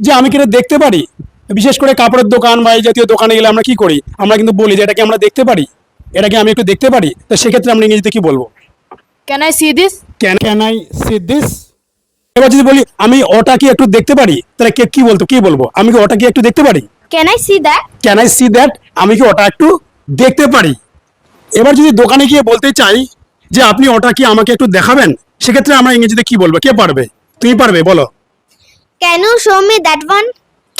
যে আমি কি এটা দেখতে পারি? বিশেষ করে কাপড়ের দোকান বা এই জাতীয় দোকানে গেলে আমরা কি করি? আমরা কিন্তু বলি যে এটাকে আমরা দেখতে পারি, এটাকে আমি একটু দেখতে পারি। তো সেক্ষেত্রে আমরা ইংরেজিতে কি বলবো? Can I see this? Can I C this? এবার যদি বলি আমি ওটা কি একটু দেখতে পারি, তাহলে কি বলবো? আমি কি ওটা কি একটু দেখতে পারি? Can I see that? Can I see that? আমি কি ওটা একটু দেখতে পারি? এবার যদি দোকানে গিয়ে বলতে চাই যে আপনি ওটা কি আমাকে একটু দেখাবেন, সেক্ষেত্রে আমরা ইংরেজিতে কি বলবো? কে পারবে? তুমি পারবে, বলো। Can you show me that one?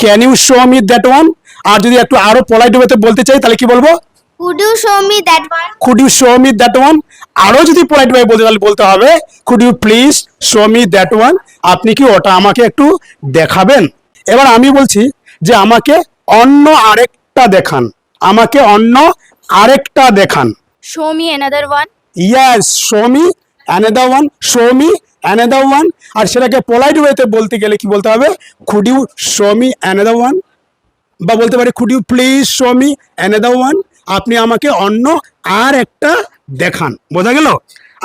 Can you show me that one? আর যদি একটু আরো পোলাইট ওয়েতে বলতে চাই তাহলে কি বলবো? Could you show me that one? Could you show me that one? আরো যদি পোলাইট ওয়ে বলতে তাহলে বলতে হবে could you please show me that one? আপনি কি ওটা আমাকে একটু দেখাবেন? এবার আমি বলছি যে আমাকে অন্য আরেকটা দেখান, আমাকে অন্য আরেকটা দেখান। Show me another one. Yes, show me another one, show me another one. আর সেটাকে পোলাইট ওয়েতে বলতে গেলে কি বলতে হবে? Could you show me another one, বা বলতে পারি could you please show me another one? আপনি আমাকে অন্য আর একটা দেখান। বোঝা গেল?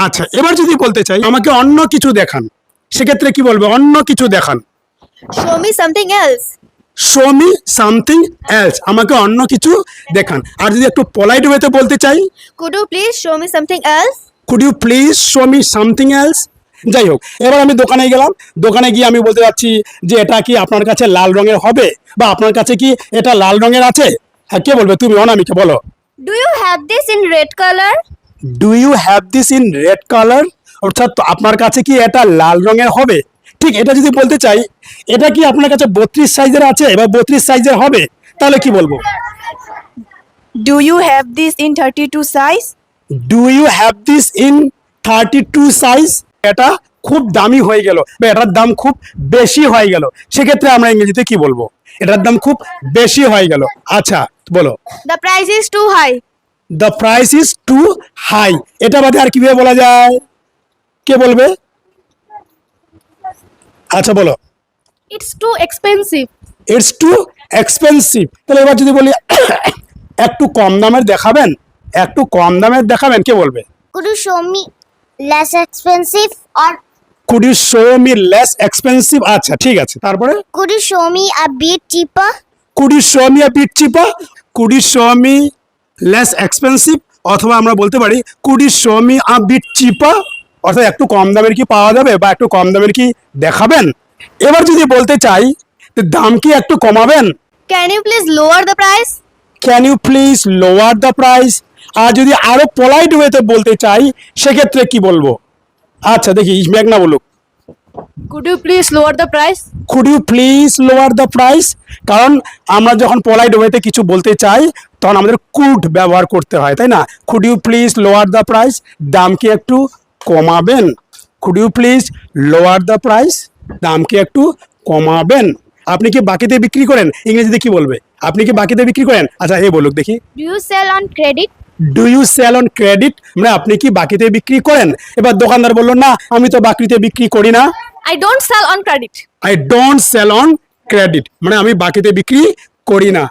আচ্ছা, এবার যদি বলতে চাই আমাকে অন্য কিছু দেখান, সেক্ষেত্রে কি বলবো? অন্য কিছু দেখান। Show me something else. Show me something else, আমাকে অন্য কিছু দেখান। আর যদি একটু পোলাইট ওয়েতে বলতে চাই, Could you please show me something else? Could you please show me something else? যাই হোক, এবার আমি দোকানে গেলাম, দোকানে গিয়ে আমি বলতে চাচ্ছি যে এটা কি আপনার কাছে লাল রঙের হবে, বা আপনার কাছে কি এটা লাল রঙের আছে? হ্যাঁ, কে বলবে? তুমি, অনামিকা, বলো। Do you have this in red color? Do you have this in red colour? অর্থাৎ আপনার কাছে কি এটা লাল রঙের হবে? ঠিক এটা যদি বলতে চাই এটা কি আপনার কাছে 32 সাইজের আছে বা 32 সাইজের হবে, তাহলে কি বলবো? Do you have this in 32 size? Do you have this in 32 size? এটা খুব দামি হয়ে গেল বা এটার দাম খুব বেশি হয়ে গেল, সেক্ষেত্রে আমরা ইংরেজিতে কি বলবো? এটার দাম খুব বেশি হয়ে গেল। আচ্ছা, বলো। The price is too high. The price is too high. এটা বাদে আর কিভাবে বলা যায়? কে বলবে? আচ্ছা, বলো। It's too expensive. It's too expensive. তাহলে এবার যদি বলি একটু কম দামের দেখাবেন, একটু কম দামের দেখাবেন, কে বলবে? Could you show me less expensive, or could you show me less expensive? আচ্ছা, ঠিক আছে, তারপরে could you show me a bit cheaper? Could you show me a bit cheaper? Could you show me less expensive? অথবা আমরা বলতে পারি could you show me a bit cheaper? অর্থাৎ একটু কম দামের কি পাওয়া যাবে বা একটু কম দামের কি দেখাবেন? এবার যদি বলতে চাই দাম কি একটু কমাবেন? Can you please lower the price? Can you please lower the price? আর যদি আরো পোলাইট ওয়েতে বলতে চাই সেক্ষেত্রে কি বলবো? আচ্ছা, দেখি মেঘনা বলুক। Could you please lower the price? Could you please lower the price? কারণ আমরা যখন পোলাইট ওয়েতে কিছু বলতে চাই তখন আমাদের কুড ব্যবহার করতে হয়, তাই না? Could you please lower the price? দাম কি একটু কমাবেন? Could you please lower the price? দাম কি একটু কমাবেন? আপনি কি বাকিতে বিক্রি করেন? ইংরেজিতে কি বলবে? আপনি কি বাকিতে বিক্রি করেন? আচ্ছা, এ বলুক দেখি। Do you sell on credit? Do you sell on credit? মানে আপনি কি বাকিতে বিক্রি করেন? এবার দোকানদার বললো না, আমি তো বাকিতে বিক্রি করি না। I don't sell on credit. I don't sell on credit, মানে আমি বাকিতে বিক্রি করি না।